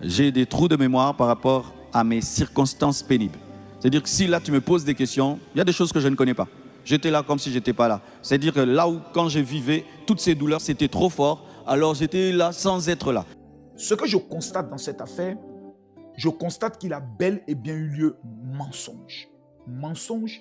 J'ai des trous de mémoire par rapport à mes circonstances pénibles. C'est-à-dire que si là tu me poses des questions, il y a des choses que je ne connais pas. J'étais là comme si je n'étais pas là. C'est-à-dire que là où quand je vivais, toutes ces douleurs, c'était trop fort, alors j'étais là sans être là. Ce que je constate dans cette affaire, je constate qu'il a bel et bien eu lieu mensonge. Mensonge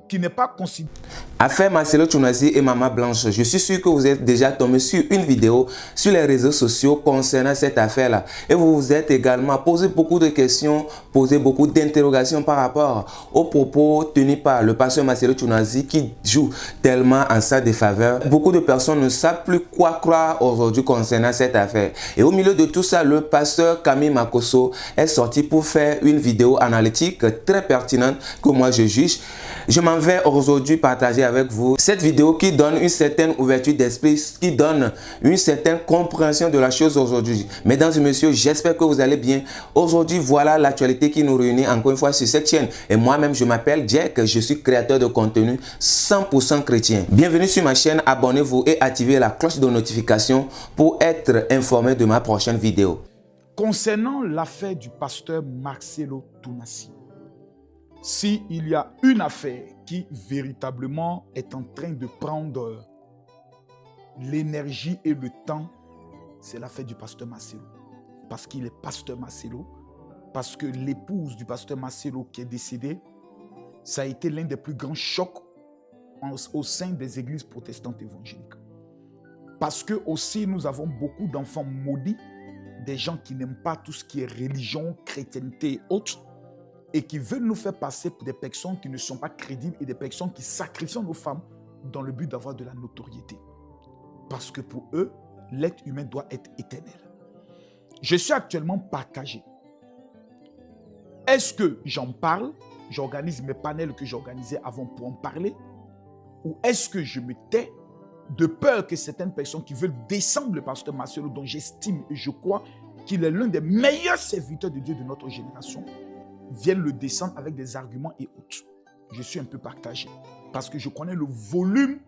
qui n'est pas considéré. Affaire Marcelo Tchounassi et Maman Blanche, je suis sûr que vous êtes déjà tombé sur une vidéo sur les réseaux sociaux concernant cette affaire-là. Et vous vous êtes également posé beaucoup de questions, posé beaucoup d'interrogations par rapport aux propos tenus par le pasteur Marcelo Tchounassi qui joue tellement en sa défaveur. Beaucoup de personnes ne savent plus quoi croire aujourd'hui concernant cette affaire. Et au milieu de tout ça, le pasteur Camille Makosso est sorti pour faire une vidéo analytique très pertinente que moi je juge. Je m'en vais aujourd'hui partager avec vous cette vidéo qui donne une certaine ouverture d'esprit, qui donne une certaine compréhension de la chose aujourd'hui. Mesdames et messieurs, j'espère que vous allez bien. Aujourd'hui, voilà l'actualité qui nous réunit encore une fois sur cette chaîne. Et moi-même, je m'appelle Jack, je suis créateur de contenu 100% chrétien. Bienvenue sur ma chaîne, abonnez-vous et activez la cloche de notification pour être informé de ma prochaine vidéo. Concernant l'affaire du pasteur Marcelo Tchounassi, s'il y a une affaire qui véritablement est en train de prendre l'énergie et le temps, c'est l'affaire du pasteur Marcelo. Parce qu'il est pasteur Marcelo, parce que l'épouse du pasteur Marcelo qui est décédée, ça a été l'un des plus grands chocs au sein des églises protestantes évangéliques. Parce que aussi nous avons beaucoup d'enfants maudits, des gens qui n'aiment pas tout ce qui est religion, chrétienté et autres, et qui veulent nous faire passer pour des personnes qui ne sont pas crédibles et des personnes qui sacrifient nos femmes dans le but d'avoir de la notoriété. Parce que pour eux, l'être humain doit être éternel. Je suis actuellement partagé. Est-ce que j'en parle, j'organise mes panels que j'organisais avant pour en parler, ou est-ce que je me tais de peur que certaines personnes qui veulent descendre le pasteur Marcelo, dont j'estime et je crois qu'il est l'un des meilleurs serviteurs de Dieu de notre génération, viennent le descendre avec des arguments et autres. Je suis un peu partagé parce que je connais le volume,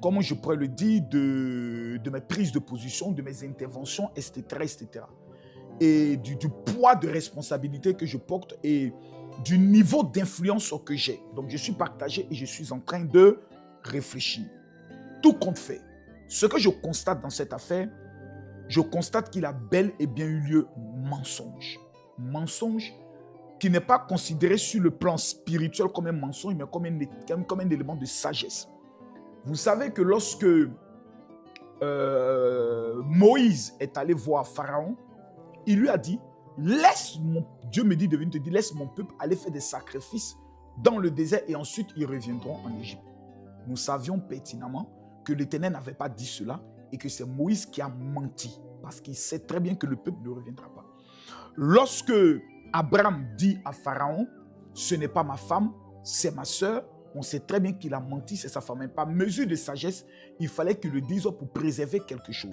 comment je pourrais le dire, de mes prises de position, de mes interventions, etc. etc. Et du poids de responsabilité que je porte et du niveau d'influence que j'ai. Donc je suis partagé et je suis en train de réfléchir. Tout compte fait, ce que je constate dans cette affaire, je constate qu'il a bel et bien eu lieu mensonge. Mensonge qui n'est pas considéré sur le plan spirituel comme un mensonge, mais comme un élément de sagesse. Vous savez que lorsque Moïse est allé voir Pharaon, il lui a dit, Dieu me dit de venir te dire, laisse mon peuple aller faire des sacrifices dans le désert et ensuite ils reviendront en Égypte. Nous savions pertinemment que l'Éternel n'avait pas dit cela et que c'est Moïse qui a menti parce qu'il sait très bien que le peuple ne reviendra pas. Lorsque Abraham dit à Pharaon, ce n'est pas ma femme, c'est ma sœur. On sait très bien qu'il a menti, c'est sa femme. Mais par mesure de sagesse, il fallait qu'il le dise pour préserver quelque chose.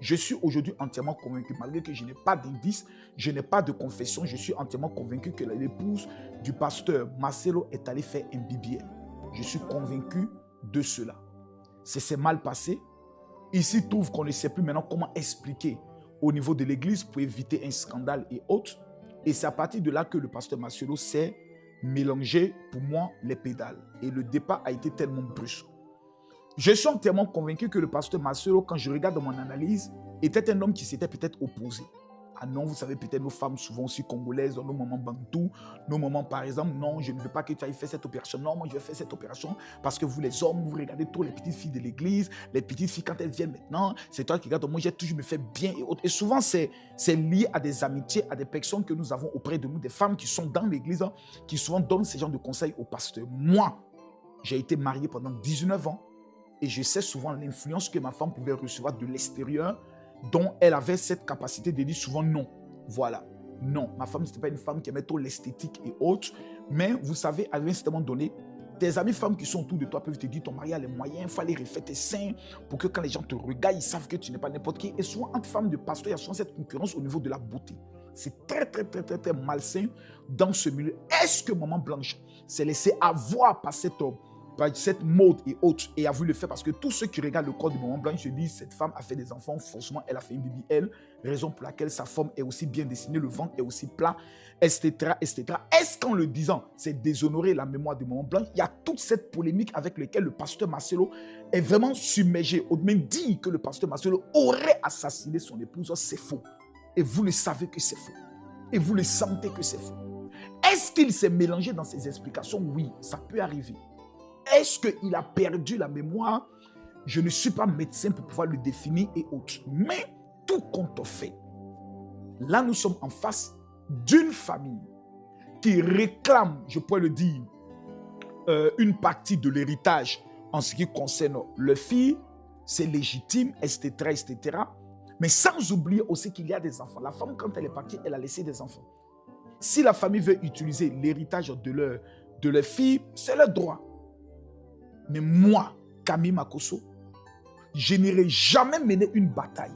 Je suis aujourd'hui entièrement convaincu, malgré que je n'ai pas d'indice, je n'ai pas de confession, je suis entièrement convaincu que l'épouse du pasteur Marcelo est allée faire un BBL. Je suis convaincu de cela. C'est s'est mal passé. Il s'y trouve qu'on ne sait plus maintenant comment expliquer au niveau de l'église pour éviter un scandale et autres. Et c'est à partir de là que le pasteur Marcelo s'est mélangé, pour moi, les pédales. Et le départ a été tellement brusque. Je suis entièrement convaincu que le pasteur Marcelo, quand je regarde mon analyse, était un homme qui s'était peut-être opposé. Ah non, vous savez, peut-être nos femmes, souvent aussi congolaises, dans nos moments bantous, nos moments, par exemple, non, je ne veux pas que tu ailles faire cette opération. Non, moi, je vais faire cette opération parce que vous, les hommes, vous regardez trop les petites filles de l'église. Les petites filles, quand elles viennent maintenant, c'est toi qui regardes. Moi, j'ai toujours me fait bien et autres. Et souvent, c'est lié à des amitiés, à des personnes que nous avons auprès de nous, des femmes qui sont dans l'église, qui souvent donnent ce genre de conseils aux pasteurs. Moi, j'ai été marié pendant 19 ans et je sais souvent l'influence que ma femme pouvait recevoir de l'extérieur, dont elle avait cette capacité de dire souvent non. Voilà, non. Ma femme, ce n'était pas une femme qui aimait trop l'esthétique et autres. Mais vous savez, à un instant donné, tes amis femmes qui sont autour de toi peuvent te dire ton mari a les moyens, il faut aller refaire tes seins pour que quand les gens te regardent, ils savent que tu n'es pas n'importe qui. Et souvent, entre femmes de pasteurs, il y a souvent cette concurrence au niveau de la beauté. C'est très, très, très, très, très malsain dans ce milieu. Est-ce que Maman Blanche s'est laissée avoir par cet homme cette mode et autres, et a voulu le faire parce que tous ceux qui regardent le corps de Maman Blanche se disent cette femme a fait des enfants, forcément elle a fait une BBL, raison pour laquelle sa forme est aussi bien dessinée, le ventre est aussi plat, etc. etc. Est-ce qu'en le disant, c'est déshonorer la mémoire de Maman Blanche? Il y a toute cette polémique avec laquelle le pasteur Marcelo est vraiment submergé. Ou même dit que le pasteur Marcelo aurait assassiné son épouse, c'est faux. Et vous le savez que c'est faux. Et vous le sentez que c'est faux. Est-ce qu'il s'est mélangé dans ses explications? Oui, ça peut arriver. Est-ce qu'il a perdu la mémoire? Je ne suis pas médecin pour pouvoir le définir et autres. Mais tout compte fait, là nous sommes en face d'une famille qui réclame, je pourrais le dire, une partie de l'héritage en ce qui concerne leur fille. C'est légitime, etc., etc. Mais sans oublier aussi qu'il y a des enfants. La femme, quand elle est partie, elle a laissé des enfants. Si la famille veut utiliser l'héritage de leur fille, c'est leur droit. Mais moi, Camille Makosso, je n'irai jamais mener une bataille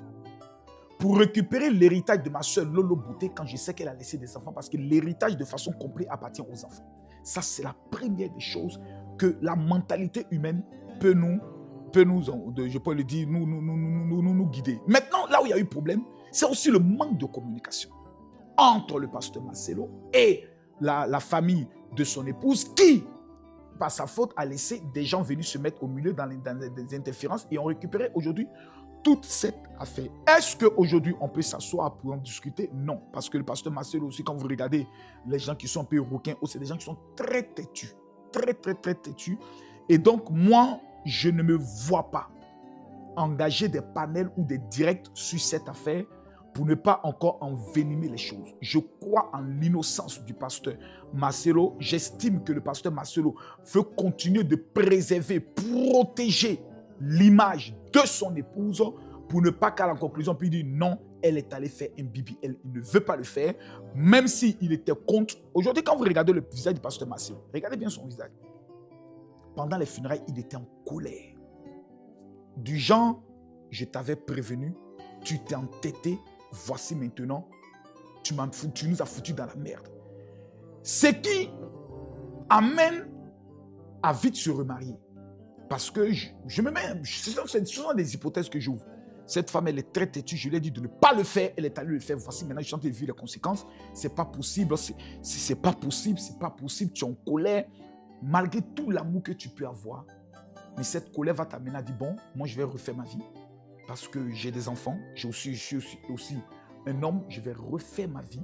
pour récupérer l'héritage de ma soeur Lolo Bouté quand je sais qu'elle a laissé des enfants, parce que l'héritage de façon complète appartient aux enfants. Ça, c'est la première des choses que la mentalité humaine peut nous je peux le dire, nous guider. Maintenant, là où il y a eu problème, c'est aussi le manque de communication entre le pasteur Marcelo et la famille de son épouse qui, par sa faute, a laissé des gens venus se mettre au milieu dans des interférences et ont récupéré aujourd'hui toute cette affaire. Est-ce qu'aujourd'hui, on peut s'asseoir pour en discuter? Non, parce que le pasteur Marcelo aussi, quand vous regardez les gens qui sont un peu rouquins, c'est des gens qui sont très têtus, très têtus. Et donc, moi, je ne me vois pas engager des panels ou des directs sur cette affaire pour ne pas encore envenimer les choses. Je crois en l'innocence du pasteur Marcelo. J'estime que le pasteur Marcelo veut continuer de préserver, protéger l'image de son épouse pour ne pas qu'à la conclusion puisse dire non, elle est allée faire un BBL. Il ne veut pas le faire, même s'il était contre. Aujourd'hui, quand vous regardez le visage du pasteur Marcelo, regardez bien son visage. Pendant les funérailles, il était en colère. Du genre, je t'avais prévenu, tu t'es entêté, voici maintenant, tu nous as foutu dans la merde. Ce qui amène à vite se remarier. Parce que je me mets, ce sont des hypothèses que j'ouvre. Cette femme, elle est très têtue, je lui ai dit de ne pas le faire, elle est allée le faire, voici maintenant, je suis en train de vivre les conséquences. C'est pas possible, c'est pas possible, tu es en colère. Malgré tout l'amour que tu peux avoir, mais cette colère va t'amener à dire, bon, moi je vais refaire ma vie parce que j'ai des enfants, je suis aussi un homme, je vais refaire ma vie,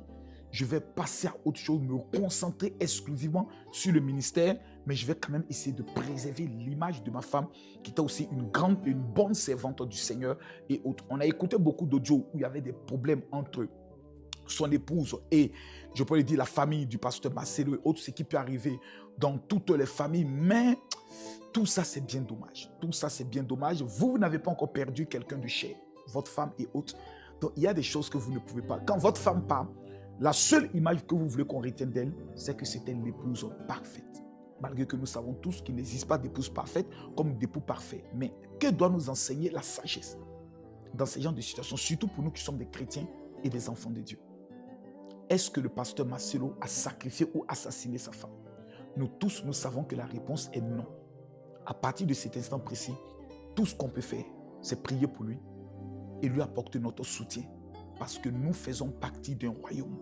je vais passer à autre chose, me concentrer exclusivement sur le ministère, mais je vais quand même essayer de préserver l'image de ma femme qui était aussi une bonne servante du Seigneur et autres. On a écouté beaucoup d'audios où il y avait des problèmes entre son épouse et, je peux le dire, la famille du pasteur Marcelo et autres, ce qui peut arriver dans toutes les familles, mais tout ça c'est bien dommage. Tout ça c'est bien dommage. Vous n'avez pas encore perdu quelqu'un de cher, votre femme et autres. Donc il y a des choses que vous ne pouvez pas. Quand votre femme part, la seule image que vous voulez qu'on retienne d'elle, c'est que c'était l'épouse parfaite. Malgré que nous savons tous qu'il n'existe pas d'épouse parfaite comme d'époux parfait. Mais que doit nous enseigner la sagesse dans ce genre de situations, surtout pour nous qui sommes des chrétiens et des enfants de Dieu? Est-ce que le pasteur Marcelo a sacrifié ou assassiné sa femme? Nous tous, nous savons que la réponse est non. À partir de cet instant précis, tout ce qu'on peut faire, c'est prier pour lui et lui apporter notre soutien parce que nous faisons partie d'un royaume.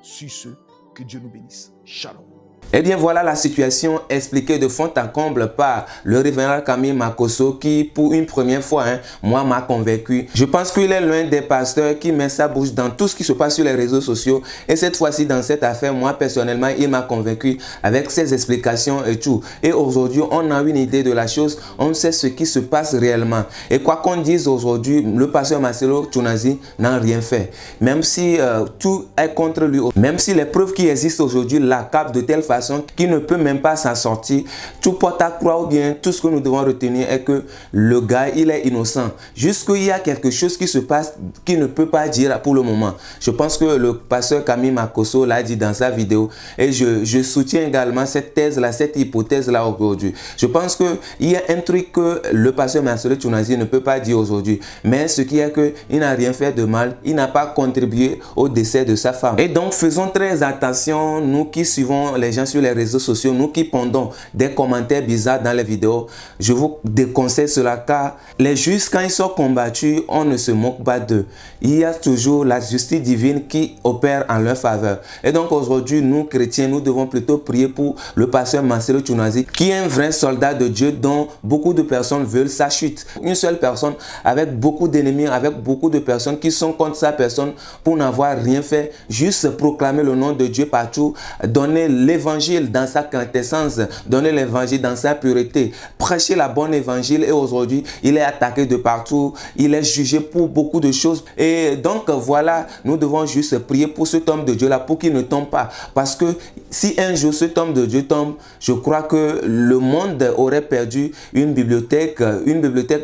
Sur ce, que Dieu nous bénisse. Shalom. Eh bien voilà la situation expliquée de fond en comble par le révérend Camille Makosso qui pour une première fois, moi m'a convaincu. Je pense qu'il est l'un des pasteurs qui met sa bouche dans tout ce qui se passe sur les réseaux sociaux et cette fois-ci dans cette affaire, moi personnellement il m'a convaincu avec ses explications et tout. Et aujourd'hui on a une idée de la chose, on sait ce qui se passe réellement. Et quoi qu'on dise aujourd'hui, le pasteur Marcelo Tchounazi n'a rien fait. Même si tout est contre lui, même si les preuves qui existent aujourd'hui l'accablent de telle façon qu'il ne peut même pas s'en sortir, tout porte à croire ou bien tout ce que nous devons retenir est que le gars il est innocent. Jusqu'il y a quelque chose qui se passe qu'il ne peut pas dire pour le moment. Je pense que le pasteur Camille Makosso l'a dit dans sa vidéo et je soutiens également cette thèse-là, cette hypothèse-là aujourd'hui. Je pense qu'il y a un truc que le pasteur Marcelo Tchounazi ne peut pas dire aujourd'hui, mais ce qui est qu'il n'a rien fait de mal, il n'a pas contribué au décès de sa femme. Et donc faisons très attention, nous qui suivons les gens sur les réseaux sociaux, nous qui pondons des commentaires bizarres dans les vidéos, je vous déconseille cela car les justes, quand ils sont combattus, on ne se moque pas d'eux. Il y a toujours la justice divine qui opère en leur faveur. Et donc aujourd'hui, nous chrétiens, nous devons plutôt prier pour le pasteur Marcelo Tchounazi, qui est un vrai soldat de Dieu dont beaucoup de personnes veulent sa chute. Une seule personne avec beaucoup d'ennemis, avec beaucoup de personnes qui sont contre sa personne pour n'avoir rien fait, juste proclamer le nom de Dieu partout, donner l'évangile dans sa quintessence, donner l'évangile dans sa pureté, prêcher la bonne évangile et aujourd'hui, il est attaqué de partout, il est jugé pour beaucoup de choses. Et donc voilà, nous devons juste prier pour cet homme de Dieu là, pour qu'il ne tombe pas. Parce que si un jour cet homme de Dieu tombe, je crois que le monde aurait perdu une bibliothèque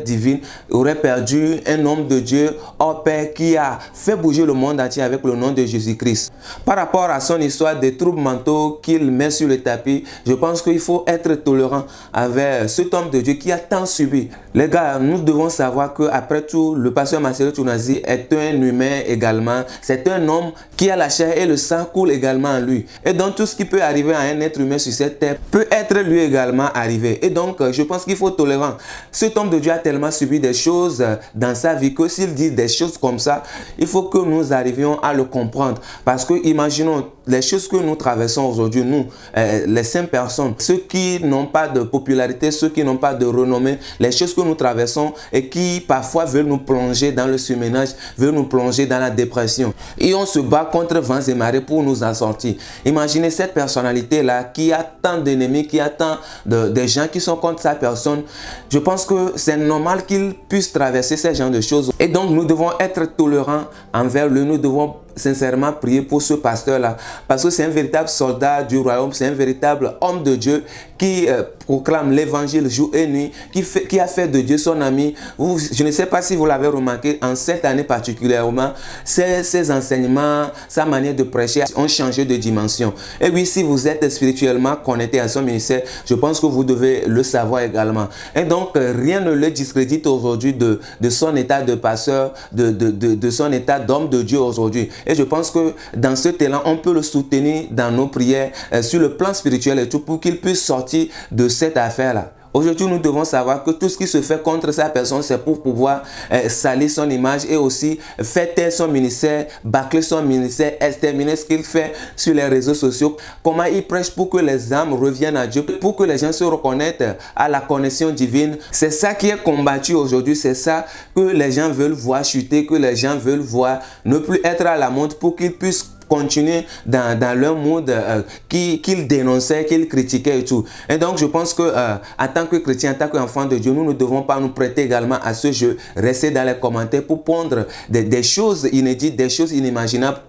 divine, aurait perdu un homme de Dieu, hors pair, qui a fait bouger le monde entier avec le nom de Jésus-Christ. Par rapport à son histoire des troubles mentaux qu'il met sur le tapis, je pense qu'il faut être tolérant avec cet homme de Dieu qui a tant subi. Les gars, nous devons savoir qu'après tout, le pasteur Marcelo Tchounazi est un humain également. C'est un homme qui a la chair et le sang coule également en lui. Et donc tout ce qui peut arriver à un être humain sur cette terre peut être lui également arrivé. Et donc je pense qu'il faut tolérant. Cet homme de Dieu a tellement subi des choses dans sa vie que s'il dit des choses comme ça, il faut que nous arrivions à le comprendre. Parce que imaginons les choses que nous traversons aujourd'hui, nous, les 5 personnes, ceux qui n'ont pas de popularité, ceux qui n'ont pas de renommée, les choses que nous traversons et qui parfois veulent nous plonger dans le surménage, veulent nous plonger dans la dépression. Et on se bat contre vents et marées pour nous en sortir. Imaginez cette personnalité-là qui a tant d'ennemis, qui a tant de gens qui sont contre sa personne. Je pense que c'est normal qu'il puisse traverser ces genres de choses. Et donc nous devons être tolérants envers lui, nous devons sincèrement prier pour ce pasteur-là. Parce que c'est un véritable soldat du royaume, c'est un véritable homme de Dieu qui proclame l'évangile jour et nuit, qui a fait de Dieu son ami. Je ne sais pas si vous l'avez remarqué, en cette année particulièrement, ses enseignements, sa manière de prêcher ont changé de dimension. Et oui, si vous êtes spirituellement connecté à son ministère, je pense que vous devez le savoir également. Et donc, rien ne le discrédite aujourd'hui de son état de pasteur, de son état d'homme de Dieu aujourd'hui. Et je pense que dans cet élan, on peut le soutenir dans nos prières sur le plan spirituel et tout pour qu'il puisse sortir de cette affaire-là. Aujourd'hui, nous devons savoir que tout ce qui se fait contre sa personne, c'est pour pouvoir salir son image et aussi faire taire son ministère, bâcler son ministère, exterminer ce qu'il fait sur les réseaux sociaux. Comment il prêche pour que les âmes reviennent à Dieu, pour que les gens se reconnaissent à la connexion divine. C'est ça qui est combattu aujourd'hui, c'est ça que les gens veulent voir chuter, que les gens veulent voir ne plus être à la montre pour qu'ils puissent continuer dans leur monde qu'ils dénonçaient, qu'ils critiquaient et tout. Et donc, je pense que en tant que chrétien, en tant qu'enfant de Dieu, nous ne devons pas nous prêter également à ce jeu. Rester dans les commentaires pour pondre des choses inédites, des choses inimaginables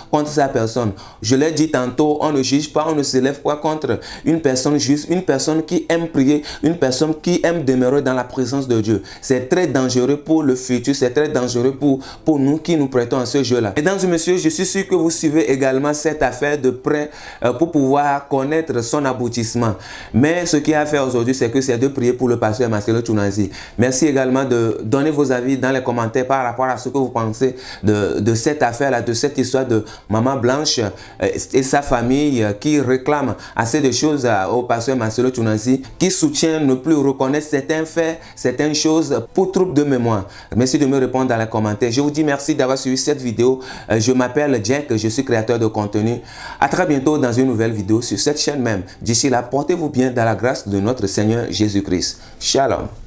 contre sa personne. Je l'ai dit tantôt, on ne juge pas, on ne se lève pas contre une personne juste, une personne qui aime prier, une personne qui aime demeurer dans la présence de Dieu. C'est très dangereux pour le futur, c'est très dangereux pour nous qui nous prêtons à ce jeu-là. Mesdames et messieurs, je suis sûr que vous suivez également cette affaire de près pour pouvoir connaître son aboutissement. Mais ce qu'il y a à faire aujourd'hui, c'est de prier pour le pasteur Marcelo Tchounazi. Merci également de donner vos avis dans les commentaires par rapport à ce que vous pensez de cette affaire-là, de cette histoire de Maman Blanche et sa famille qui réclame assez de choses au pasteur Marcelo Tchounazi, qui soutient ne plus reconnaître certains faits, certaines choses pour trouble de mémoire. Merci de me répondre dans les commentaires. Je vous dis merci d'avoir suivi cette vidéo. Je m'appelle Jack, je suis créateur de contenu. À très bientôt dans une nouvelle vidéo sur cette chaîne même. D'ici là, portez-vous bien dans la grâce de notre Seigneur Jésus-Christ. Shalom.